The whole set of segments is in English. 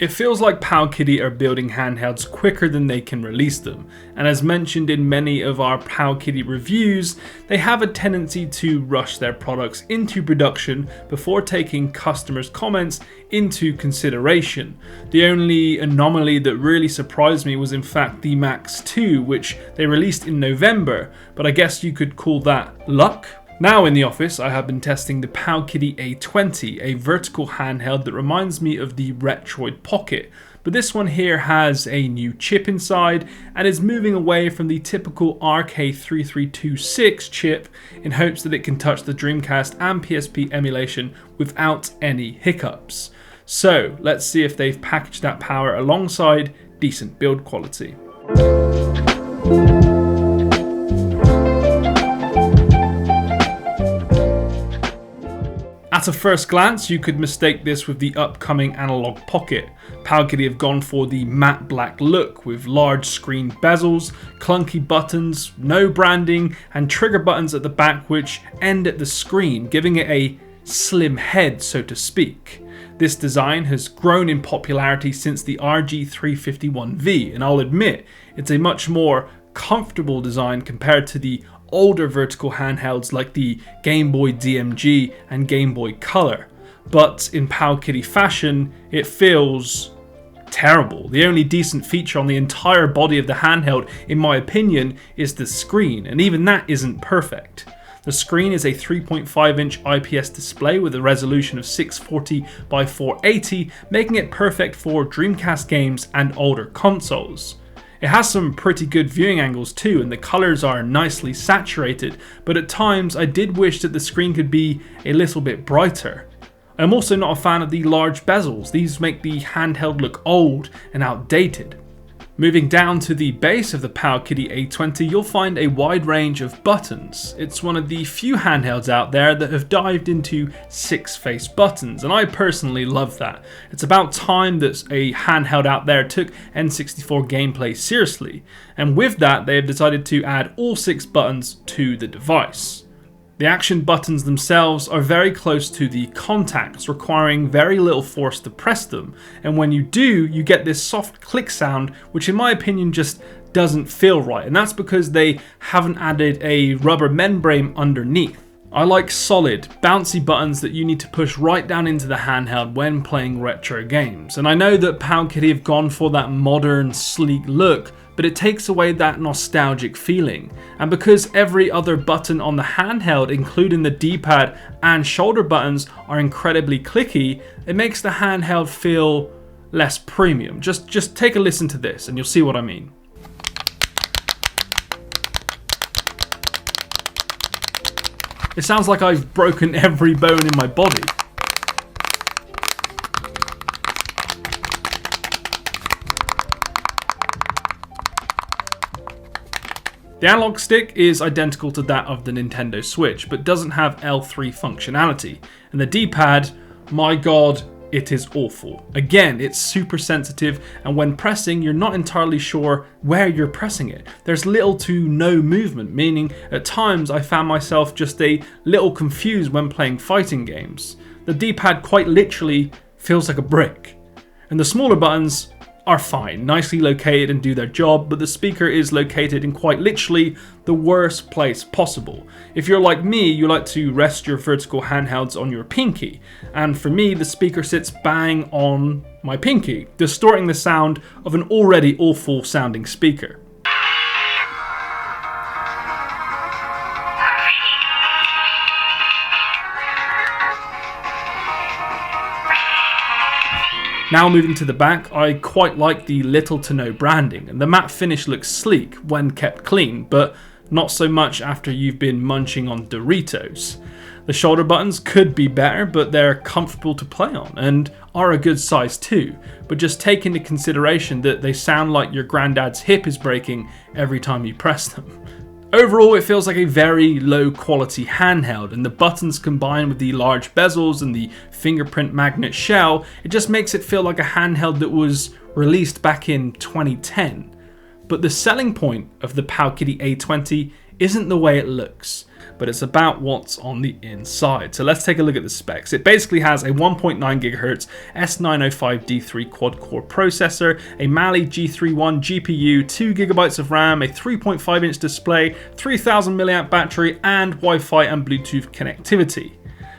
It feels like Powkiddy are building handhelds quicker than they can release them, and as mentioned in many of our Powkiddy reviews, they have a tendency to rush their products into production before taking customers' comments into consideration. The only anomaly that really surprised me was in fact the Max 2, which they released in November, but I guess you could call that luck? Now in the office, I have been testing the Powkiddy A20, a vertical handheld that reminds me of the Retroid Pocket, but this one here has a new chip inside and is moving away from the typical RK3326 chip in hopes that it can touch the Dreamcast and PSP emulation without any hiccups. So let's see if they've packaged that power alongside decent build quality. At a first glance, you could mistake this with the upcoming Analog Pocket. Powkiddy have gone for the matte black look with large screen bezels, clunky buttons, no branding, and trigger buttons at the back which end at the screen, giving it a slim head, so to speak. This design has grown in popularity since the RG351V, and I'll admit, it's a much more comfortable design compared to the older vertical handhelds like the Gameboy DMG and Gameboy Color, but in Powkiddy fashion, it feels terrible. The only decent feature on the entire body of the handheld, in my opinion, is the screen, and even that isn't perfect. The screen is a 3.5-inch IPS display with a resolution of 640 by 480, making it perfect for Dreamcast games and older consoles. It has some pretty good viewing angles too, and the colours are nicely saturated, but at times I did wish that the screen could be a little bit brighter. I'm also not a fan of the large bezels. These make the handheld look old and outdated. Moving down to the base of the Powkiddy A20, you'll find a wide range of buttons. It's one of the few handhelds out there that have dived into 6-face buttons, and I personally love that. It's about time that a handheld out there took N64 gameplay seriously, and with that they have decided to add all 6 buttons to the device. The action buttons themselves are very close to the contacts, requiring very little force to press them, and when you do, you get this soft click sound, which in my opinion just doesn't feel right, and that's because they haven't added a rubber membrane underneath. I like solid, bouncy buttons that you need to push right down into the handheld when playing retro games, and I know that Powkiddy have gone for that modern, sleek look, but it takes away that nostalgic feeling. And because every other button on the handheld, including the D-pad and shoulder buttons, are incredibly clicky, it makes the handheld feel less premium. Just take a listen to this and you'll see what I mean. It sounds like I've broken every bone in my body. The analog stick is identical to that of the Nintendo Switch, but doesn't have L3 functionality. And the D-pad, my god, it is awful. Again, it's super sensitive, and when pressing, you're not entirely sure where you're pressing it. There's little to no movement, meaning at times I found myself just a little confused when playing fighting games. The D-pad quite literally feels like a brick. And the smaller buttons are fine, nicely located and do their job, but the speaker is located in quite literally the worst place possible. If you're like me, you like to rest your vertical handhelds on your pinky, and for me the speaker sits bang on my pinky, distorting the sound of an already awful sounding speaker. Now moving to the back, I quite like the little to no branding, and the matte finish looks sleek when kept clean, but not so much after you've been munching on Doritos. The shoulder buttons could be better, but they're comfortable to play on, and are a good size too, but just take into consideration that they sound like your granddad's hip is breaking every time you press them. Overall, it feels like a very low quality handheld, and the buttons combined with the large bezels and the fingerprint magnet shell, it just makes it feel like a handheld that was released back in 2010. But the selling point of the Powkiddy A20 isn't the way it looks, but it's about what's on the inside. So let's take a look at the specs. It basically has a 1.9 GHz S905D3 quad-core processor, a Mali G31 GPU, 2 GB of RAM, a 3.5-inch display, 3000 mAh battery, and Wi-Fi and Bluetooth connectivity.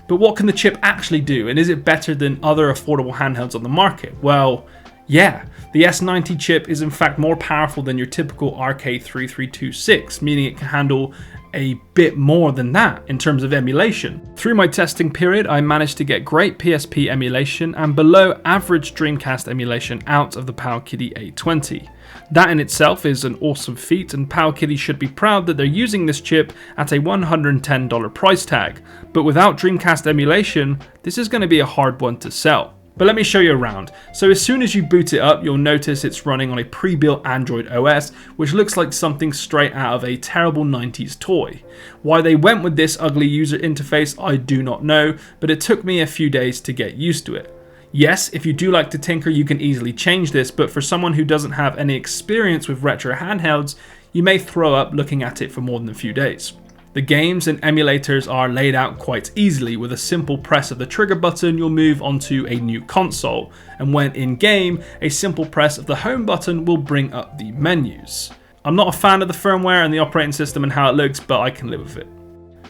But what can the chip actually do, and is it better than other affordable handhelds on the market? Well, yeah, the S90 chip is in fact more powerful than your typical RK3326, meaning it can handle a bit more than that in terms of emulation. Through my testing period, I managed to get great PSP emulation and below average Dreamcast emulation out of the Powkiddy A20. That in itself is an awesome feat, and Powkiddy should be proud that they're using this chip at a $110 price tag, but without Dreamcast emulation, this is going to be a hard one to sell. But let me show you around. So as soon as you boot it up, you'll notice it's running on a pre-built Android OS, which looks like something straight out of a terrible 90s toy. Why they went with this ugly user interface, I do not know, but it took me a few days to get used to it. Yes, if you do like to tinker, you can easily change this, but for someone who doesn't have any experience with retro handhelds, you may throw up looking at it for more than a few days. The games and emulators are laid out quite easily. With a simple press of the trigger button, you'll move onto a new console, and when in game, a simple press of the home button will bring up the menus. I'm not a fan of the firmware and the operating system and how it looks, but I can live with it.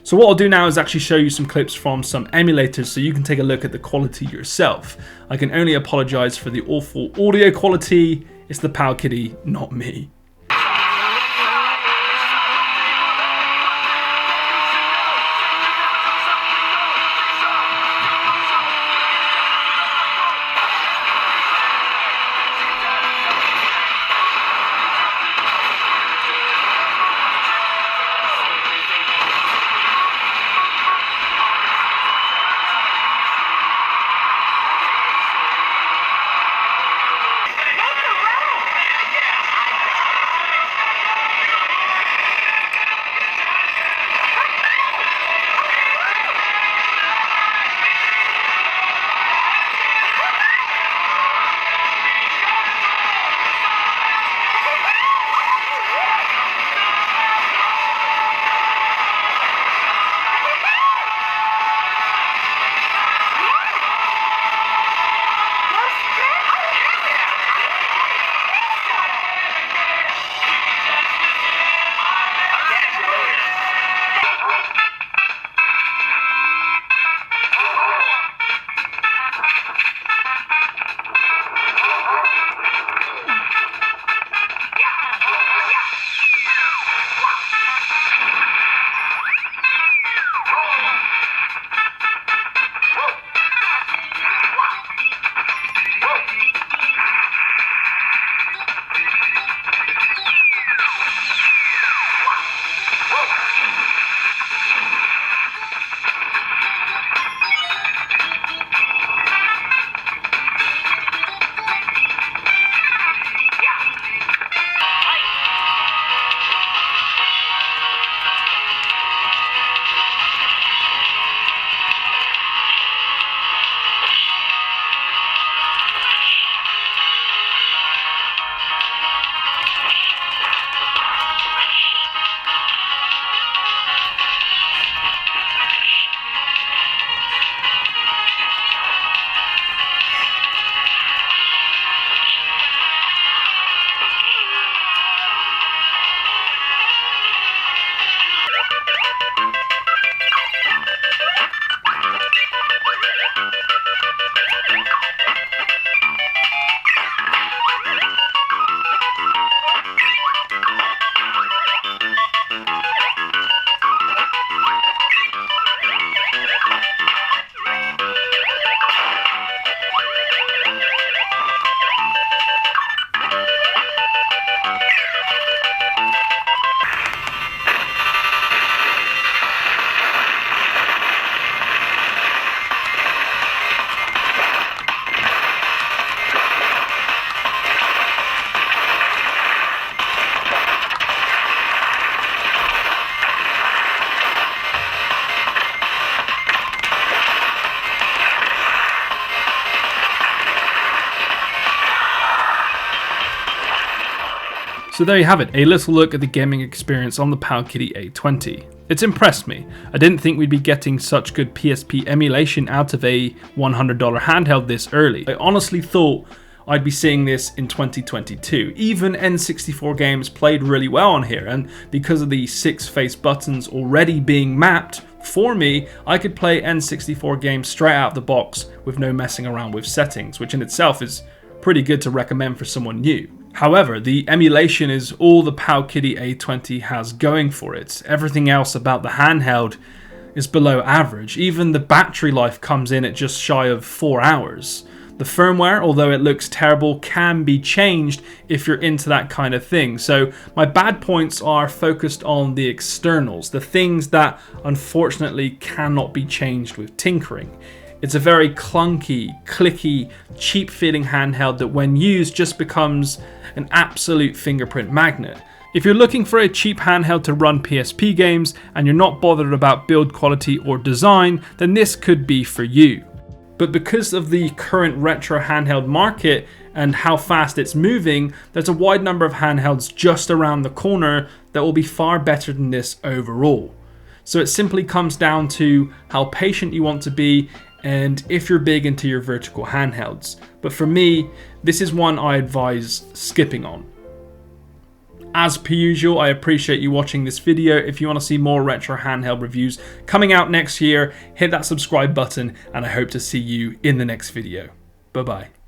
So what I'll do now is actually show you some clips from some emulators so you can take a look at the quality yourself. I can only apologize for the awful audio quality. It's the Powkiddy, not me. So there you have it, a little look at the gaming experience on the Powkiddy A20. It's impressed me. I didn't think we'd be getting such good PSP emulation out of a $100 handheld this early. I honestly thought I'd be seeing this in 2022. Even N64 games played really well on here, and because of the 6 face buttons already being mapped for me, I could play N64 games straight out of the box with no messing around with settings, which in itself is pretty good to recommend for someone new. However, the emulation is all the Powkiddy A20 has going for it. Everything else about the handheld is below average. Even the battery life comes in at just shy of 4 hours. The firmware, although it looks terrible, can be changed if you're into that kind of thing. So my bad points are focused on the externals, the things that unfortunately cannot be changed with tinkering. It's a very clunky, clicky, cheap-feeling handheld that when used just becomes an absolute fingerprint magnet. If you're looking for a cheap handheld to run PSP games and you're not bothered about build quality or design, then this could be for you. But because of the current retro handheld market and how fast it's moving, there's a wide number of handhelds just around the corner that will be far better than this overall. So it simply comes down to how patient you want to be and if you're big into your vertical handhelds. But for me, this is one I advise skipping on. As per usual, I appreciate you watching this video. If you want to see more retro handheld reviews coming out next year, hit that subscribe button and I hope to see you in the next video. Bye bye.